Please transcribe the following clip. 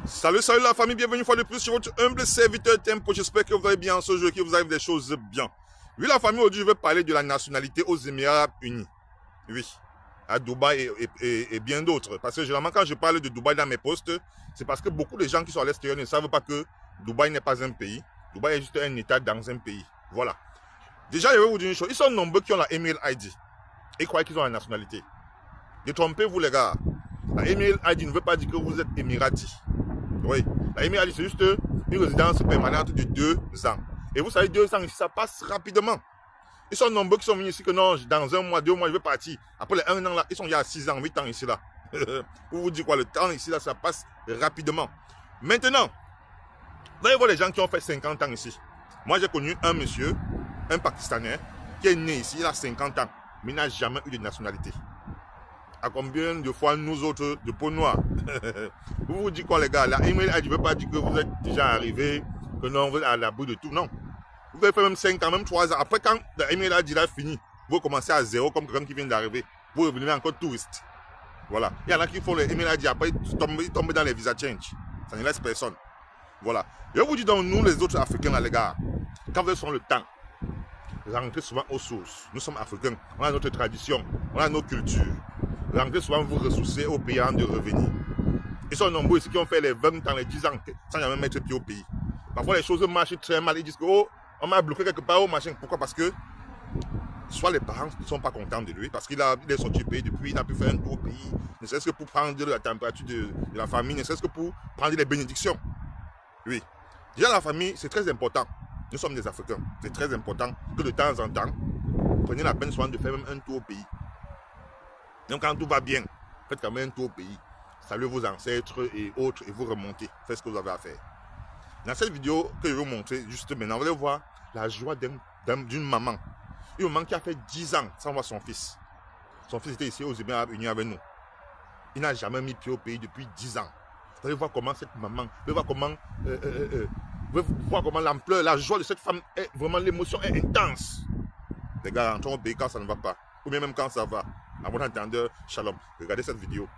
Salut, salut la famille, bienvenue une fois de plus sur votre humble serviteur Tempo. J'espère que vous allez bien ce jour, que vous avez des choses bien. Oui, la famille, aujourd'hui, je vais parler de la nationalité aux Émirats Arabes Unis. Oui, à Dubaï et bien d'autres. Parce que généralement, quand je parle de Dubaï dans mes posts, c'est parce que beaucoup de gens qui sont à l'extérieur ne savent pas que Dubaï n'est pas un pays. Dubaï est juste un état dans un pays. Voilà. Déjà, je vais vous dire une chose. Ils sont nombreux qui ont la Emirates ID et croient qu'ils ont la nationalité. Détrompez-vous, les gars. La Emirates ID ne veut pas dire que vous êtes Émirati. Oui, la Emirates ID, c'est juste une résidence permanente de 2 ans. Et vous savez, 2 ans ici, ça passe rapidement. Ils sont nombreux qui sont venus ici que non, dans 1 mois, 2 mois, je vais partir. Après les 1 an là, ils sont il y a 6 ans, 8 ans ici là. Pour vous dire quoi, le temps ici là, ça passe rapidement. Maintenant, vous allez voir les gens qui ont fait 50 ans ici. Moi, j'ai connu un monsieur, un Pakistanais, qui est né ici, il a 50 ans, mais il n'a jamais eu de nationalité. À combien de fois nous autres de peau noire? Vous vous dites quoi les gars? La Emirates ID ne veut pas dire que vous êtes déjà arrivé, que non, vous êtes à l'abri de tout, non. Vous avez fait même 5 ans, même 3 ans. Après, quand la Emirates ID a fini, vous commencez à zéro comme quelqu'un qui vient d'arriver. Vous revenez encore touriste. Voilà. Il y en a qui font les Emirates ID, après ils tombent dans les visa change. Ça ne laisse personne. Voilà. Je vous dis donc, nous les autres Africains là les gars, quand vous avez le temps, rentrez souvent aux sources. Nous sommes Africains, on a notre tradition, on a nos cultures. Rentrez souvent vous ressourcer au pays avant de revenir. Ils sont nombreux ici qui ont fait les 20 ans, les 10 ans sans jamais mettre pied au pays. Parfois les choses marchent très mal. Ils disent que oh, on m'a bloqué quelque part au machin. Pourquoi? Parce que soit les parents ne sont pas contents de lui, parce qu'il est sorti du pays depuis, il n'a pu faire un tour au pays, ne serait-ce que pour prendre la température de la famille, ne serait-ce que pour prendre les bénédictions. Oui. Déjà la famille, c'est très important. Nous sommes des Africains. C'est très important que de temps en temps, prenez la peine souvent de faire même un tour au pays. Donc quand tout va bien, faites quand même un tour au pays. Saluez vos ancêtres et autres et vous remontez. Faites ce que vous avez à faire. Dans cette vidéo que je vais vous montrer juste maintenant, vous allez voir la joie d'une maman. Une maman qui a fait 10 ans sans voir son fils. Son fils était ici aux Émirats Arabes Unis avec nous. Il n'a jamais mis pied au pays depuis 10 ans. Vous allez voir comment cette maman, vous allez voir comment l'ampleur, la joie de cette femme est vraiment, l'émotion est intense. Les gars, rentrons au pays quand ça ne va pas. Ou bien même quand ça va. À bon entendeur, shalom. Regardez cette vidéo.